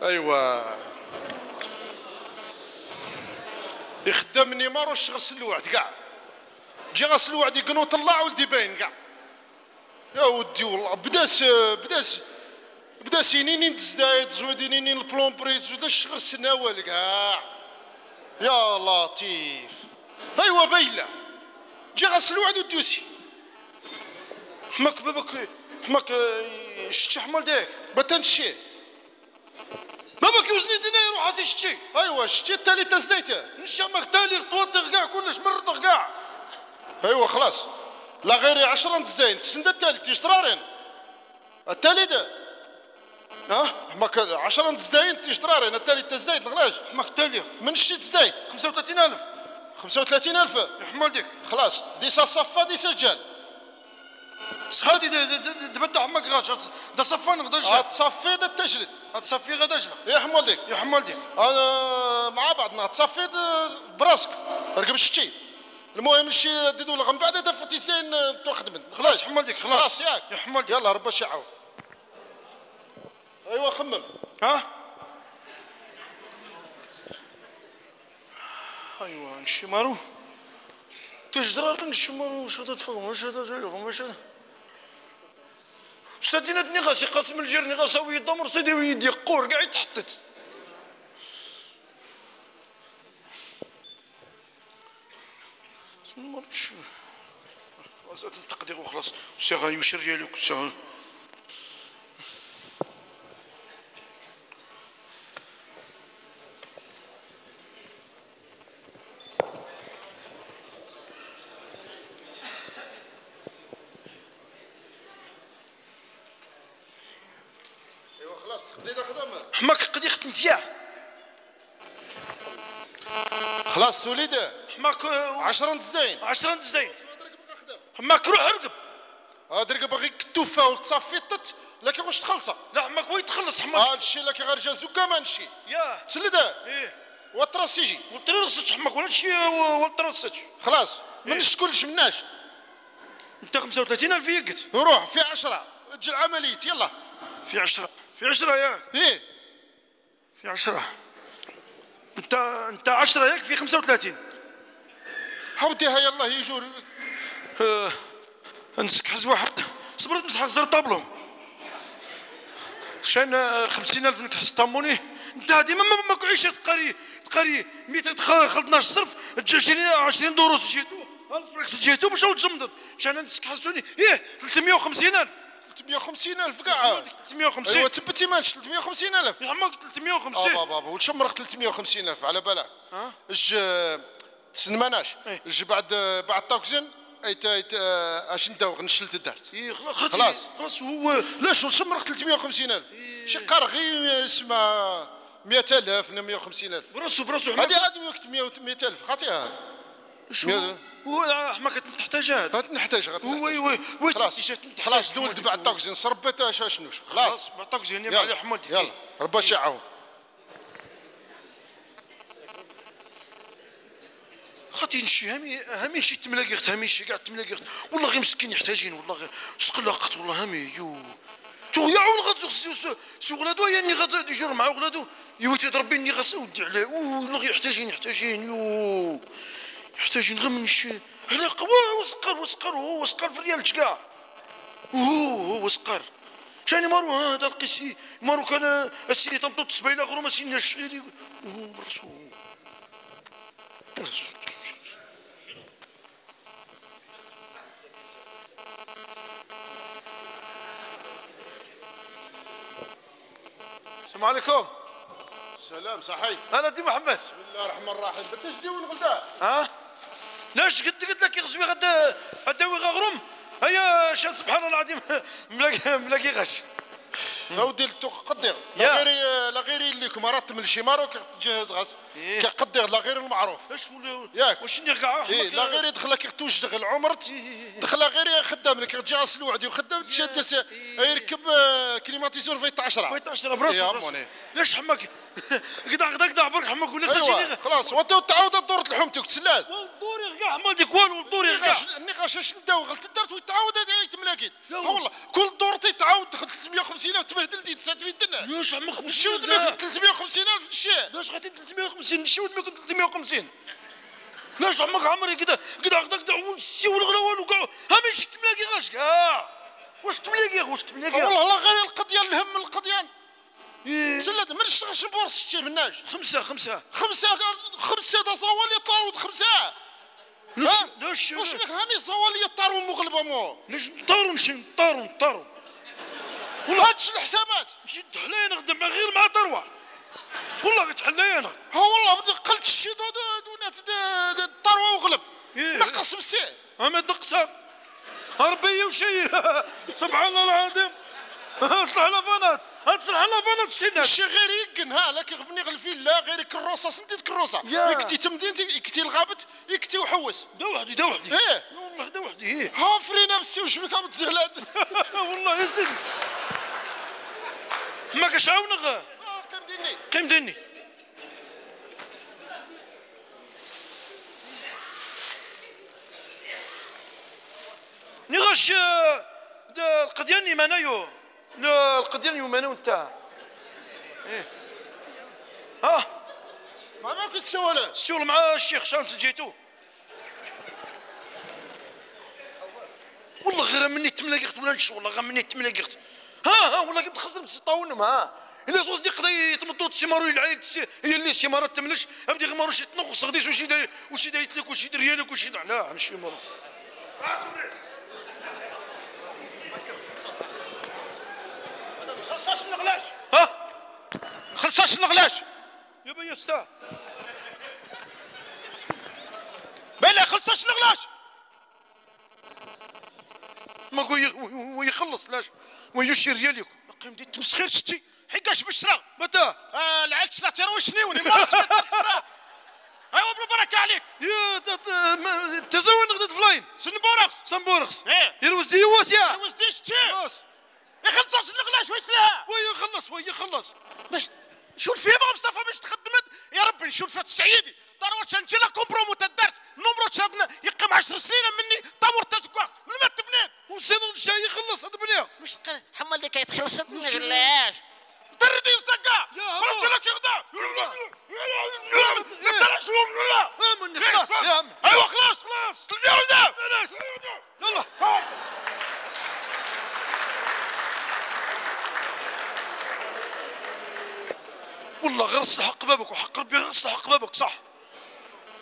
ايوا يخدمني ما روش غسل الوعد كاع جي غسل الوعد يقنو طلع ولدي باين كاع يا ودي والله بدا سنينين تزدايد زويدينين البلومبريت زود الشغل السناوال كاع يا لطيف ايوا بايله جي غسل الوعد ودوسي حماك باباك حماك شتي حمال داك بتنشي باباك يوزني دينار روح هاتي شتي ايوا شتي التالي تزيته نشامك تالي توطغ كاع كلش مرضغ كاع ايوا خلاص لا غيري 10 تزاين تسند التالي تيشترارين التالي ده حماك 10 تزاين تيشترارين التالي تزايد نغلاش حماك تالي من شتي تزايد 35000 35000 يا حمال ديك خلاص دي صفا دي سجل هادي دبت حماك غاش دا صفان غدا جا تصفي دا تجلد تصفي غدا جلق يا حمال ديك يا حمال ديك انا مع بعضنا تصفي براسك ركب شتي المهم شي ديدو لغم بعد دفتي زين تخدم خلاص حمال ديك خلاص ياك يا حمال ديك يلا ربي يعاون ايوا خمم ايوا نشمارو تجدر نشمارو واش هذا تفهم واش هذا جاي واش هذا سدينا نغاسي قاسم الجير نغاسا ويدا مرصدي ويدي قور كاع يتحطت ما عرفتش خلاص التقدير وخلاص سي غيوشر ديالك سي حماك قد خدمتياه خلاص توليده حماك 10 تزاين 10 تزاين حماك روح ارقب درك باغي كتوفه وتصفي الطت لكن واش تخلصها لا حماك وين تخلص حماك هادشي لك غير جا زكا ما نمشي ياه تسلده ايه وطرس يجي وطرسش حماك ولا شي وطرسش خلاص منش تكونش مناش انت 35000 يقت روح في 10 اجل عمليتي يلا في 10 في 10 ياك ايه في 10 انت 10 ياك في 35 حوديها يلا يجوا نسكحز واحد صبرت نسحق زر طابلو شان 50000 نكحس طاموني انت هادي ما كعيش تقاري 200 خلطنا الصرف 20 دروس جيتو الفريكس جيتو باش تجمدت شان نسكحسوني 350000 350,000 كاع 350 ايوا تبتي مانش 350,000 يا عمك 350 بابا وشمرق 350,000 على بالك اش تسنماناش اش بعد طاكزين ايت اش انت غنشلت دارت خلاص هو لاش شمرق 350,000 شي قرغي اسمها 100,000 150,000 براسو هذه 100,000 خاطيها هو حماك تحتاجها نحتاجها وي خلاص دولت بعد طاكزين صربتها شنوش خلاص بعد طاكزين يا حمد يلا ربي يعاون خاطي نشي همي شي تملاقيخت همي شي كاع تملاقيخت والله غير مسكين يحتاجين والله غير سقلاقت والله همي تو يا ولد سو ولادو يعني غاد يجور مع ولادو يوتي ربي اني غاس ودي عليه والله غير يحتاجين يحتاجين غير من شي على وسقر هو سقر في ريالش كاع هو سقر شاني مارو هذا القسي مارو كان السيني تمطط سبايله غرو ما سيني الشيري وهو برسو السلام عليكم. سلام صحيح. هلا دي محمد. بسم الله الرحمن الرحيم. بداش تجي وين غدا؟ لاش قلت لك يغزوي غدا وي غغرم هيا شان سبحان الله العظيم ملاقي غش. يا ودي قدر لا غيري اللي كمرات من شي مارو كتجهز غاس كقدر لا غير المعروف. ياك واش نرجع لا غير يدخلك توجد عمرت دخل غير خدام لك تجي غاسل وعدي وخدام تشد يركب كليماتيزور في 10 براسو لاش حماك قدع برك حماك ولا خلاص وانت تعاود دورة الحومتك تسلال كاع حمال ديك والو الدوري كاع النقاش اش نداو غلط دارت وتعاود يتملاكيت والله كل دور تيتعاود دخل 350,000 تبهدل دي 900 درهم ياش عمك نشيود لك 350,000 الشيء لاش غادي 350 نشيود لك 350 لاش عمك عمري كذا كذا ونسي ولا والو كاع ها ما شفت ملاقي غاش كاع واش تملاقي واش تملاقي والله لا غير القضيه الهم القضيان سلات ما نشتغلش بورصه شتي مناش خمسه دا صوالي طاروا خمسه لاش واش بك هاني صوالي طاروا مغلبه مو لاش نطاروا والله هادش الحسابات مشيت تحلايا نخدم غير مع طروه والله تحلايا نخدم ها والله قلت شي دونات الطروه وغلب نقص بسي ما تنقصها ربي وشي سبحان الله العظيم اصلح لافانات تصلح لافانات السنات شي غير يقن ها لكن غبني غلفين لا غير كروسه سنتي كروسه يكتي تمدين يكتي الغابت يكتي وحوس دا وحدي ايه والله دا وحدي ها فرينا بسي وش بك عم تزهلاد والله يا سيدي ما كاش عاونغ قيم ديني نغش القدياني مانايو القدياني ومانو انت ايه ها ما كنت سوالا السول مع الشيخ شانت جيتو والله غير مني تملاقيت ولا نش والله غير مني تملاقيت ها والله كنت خسرت بسطاونهم ها الا زوز دي قضا يتمطوا تسيمارو العائل هي اللي سيمارات تملش ابدي غير ماروش يتنقص غاديش واش دايت لك واش يدير لك واش لا ماشي مارو خلصاش النغلاش ها خلصاش النغلاش يا بيا الساعه بلا خلصاش النغلاش ما ويخلص لاش ويشي ريالك قيم دي تمسخير شتي حكاش بالشرا متى العيال شلات راه شنيوني ايوا بالبركه عليك يا تزوين غدت فلاين سنبورخس ايه يروز دي واسيا يروز دي شتي يخلصاش النغلاش ويش لها ويخلص باش شوف فيها مصطفى باش تخدمت يا ربي نشوف فات السعيدي طاروا تشنجي لا كومبرومو تدارت نمرو تشادنا يقيم 10 سنين مني طامور تزكواخ من ما تبنيت وسيدو الشاي يخلص هاد بنيه مش حمال اللي كيتخلص النغلاش دردي زكا خلاص لك يغدا ما تلاش خلاص يا عم ايوا خلاص تلبيه ولدا يلا والله غير صلح بابك وحق ربي غير صلح بابك صح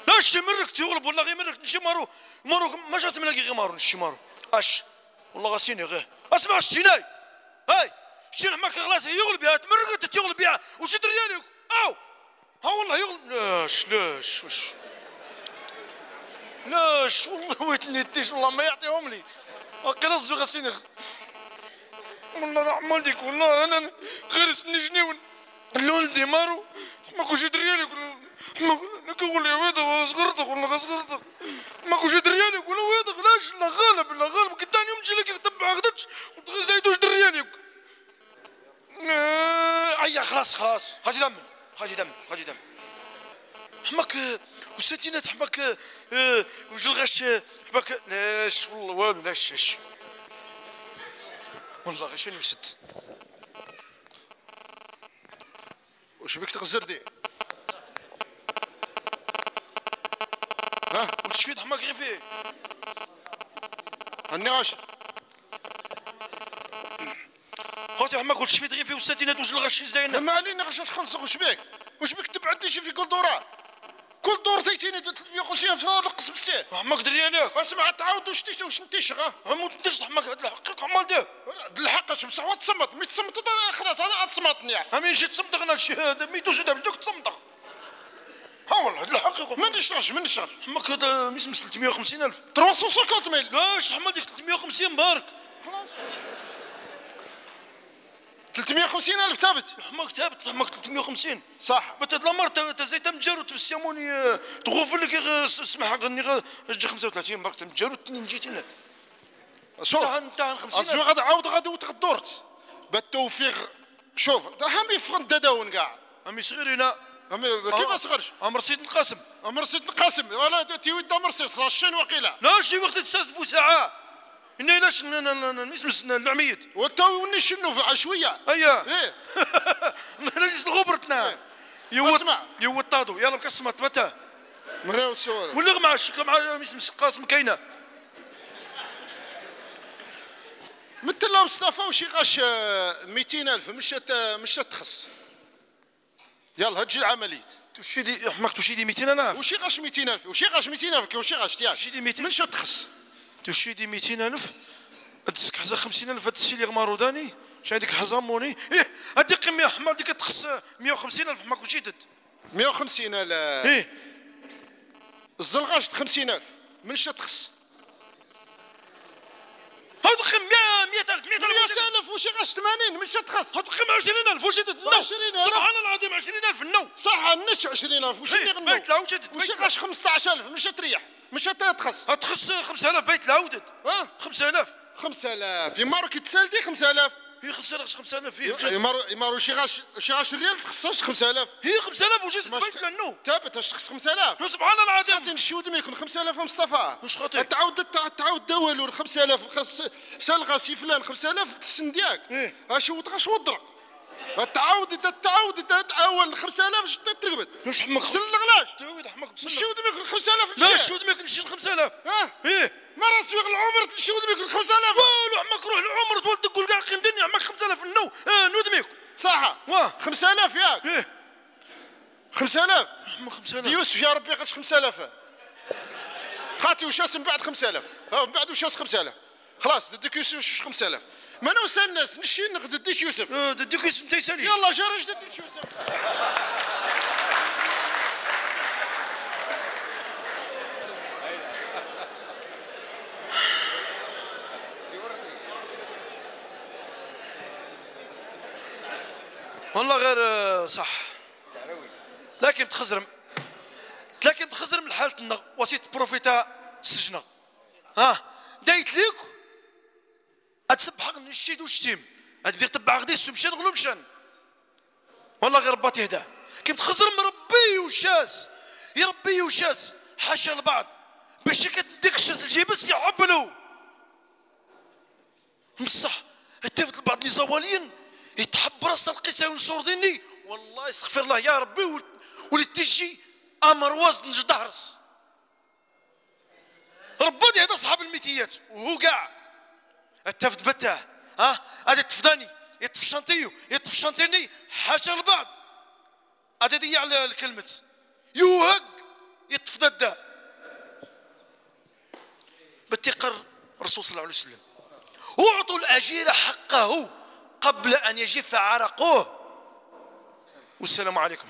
لا شي مرك تغلب ولا غير مرك نشي مارو ما جات ملاقي غير مارو نشي مارو اش والله غاسيني غير اسمع الشيناي هاي شي معك خلاص يغلب يا تمرقت تغلب يا وش دريالك او ها والله يغلب لاش والله ويتنيتيش والله ما يعطيهم لي قرص غاسيني والله عمال ديك والله انا غير سني جنيون اللون مارو ما كوش دريالك ما كنقول يا ويض صغرتك والله صغرتك ما كوش دريالك ولا ويض لاش لا غالب قدام يوم تجي لك يتبع غدتش وتزيدوش دريالك ايا خلاص خاجي دم حماك والساتينات حماك وجه الغش حماك لاش والله والو لاش والله غشاني وست واش بك تغزر دي ها وش في حماك غير فيه النقاش خوتي حماك وش في غير فيه والساتينات وش الغش زين ما علينا غش تخلص واش بك تبعد شي في كل دوره كل دور تيتيني 350 في نقص بسيه حماك دريالك اسمع تعاود واش نتيش هم تنتش حماك هاد الحقيقه عمال دير الحق بصح وتصمت مي تصمت خلاص هذا تصمتني امين شي تصمت انا شي هذا ميتوش دابا بدك تصمت ها والله هاد الحقيقه ما نشرش حماك هذا مسمس 350,000 350,000 لاش حماك ديك 350 مبارك خلاص 350,000 ثابت حماك 350 صح بتد لمر تزيت مجرو تبسيموني تغوف لك اسمح غني جي 35 مبارك تمجرو جيت هنا شوف تاع 50 غادي وتغدورت بالتوفيق شوف همي فرن داون كاع امي صغيرين كيفاش خرج؟ مرسيد نقاسم. مرسيد نقاسم ولا تيويد مرسيد صاشين وقيله. لا شي وقت تستاسفوا ساعه. إني لاش نسمس العميد. وتو وني شنو في عشويه. اييه. ايه. نجلس الغبرتنا. اسمع. يوطادو يلا بكسمت متى؟ من هو السؤال. ولا مع مسمس قاسم كاينه. مثل لهم مصطفى وشي غاش 200,000 مش تخص. يلا تجي العمليه. تشيدي حماك تشيدي 200,000. وشي غاش 200,000 وشي غاش 200,000 وشي غاش تياك. تشيدي 200 مش تخص. تشيدي 200,000 هادسك حزا 50,000 هاد السي اللي غماروداني شحال هذيك حزاموني ايه هاديك قيمه حمار ديك تخص 150,000 حماك وشيدت 150,000 ايه الزلغاش 50,000 منش تخص. هاد قيم 100,000 100,000 وشي غاش 80 منش تخص. هاد قيم 20,000 وشيدت 20,000 سبحان الله العظيم 20,000 النو صح النتش 20,000 وشي اللي غنو بيت العودت وشي غاش 15,000 منش تريح منش تخص. هاد تخص 5,000 بيت العودت 5,000 5,000 يمارو كي تسالدي 5,000 هي خسرت 5,000 فيه يمارو شي غاش ريال تخصهاش 5,000 هي 5,000 وجيت بيت لانو ثابت اش تخص 5,000 سبحان الله العظيم خاطر نشود ما يكون 5,000 مصطفى واش خاطر تعاود دول 5,000 خاص سالغا سي فلان 5,000 تسن دياك اش وضرق تعاود اول 5,000 ترقبت واش حمك سن الغلاش تعود حمك نشود ما يكون 5,000 لا الشود ما يكونش 5,000 ايه مرة سويق العمر نشود ما يكون 5,000 والو عمك روح العمر تولد تقول كاع قيم دنيا عمك 5,000 النو نودميك صح 5,000 ياك ايه 5,000 عمك 5,000 يوسف يا ربي قاش 5,000 خاطي وشاس من بعد 5,000 من بعد وشاس 5,000 خلاص ديك يوسف 5,000 ما نوصل الناس نشي نقدديش يوسف ديك يوسف انت يسالي يلا جرج دديش يوسف والله غير صح لكن تخزرم حالتنا وسيت بروفيتا السجنه دايت ليك اتسبح نشيد وشتيم تبدا تبع غدي مشان غلو مشان والله غير ربا تهدى كي تخزرم ربي وشاس يربي وشاس حاشا البعض باش كتديك الشاس الجيبس يحبلو بصح التفت البعض نزواليين يتحب راس القيساوي ونصورديني والله يستغفر الله يا ربي ولي تجي امر وزن جدهرس ربي هذا اصحاب الميتيات وهو كاع التفت بتاه هذا تفداني يطف شانتيني حاشا البعض هذا دي على الكلمة يوهق يتفدى بتقر الرسول صلى الله عليه وسلم اعطوا الاجير حقه قبل ان يجف عرقه والسلام عليكم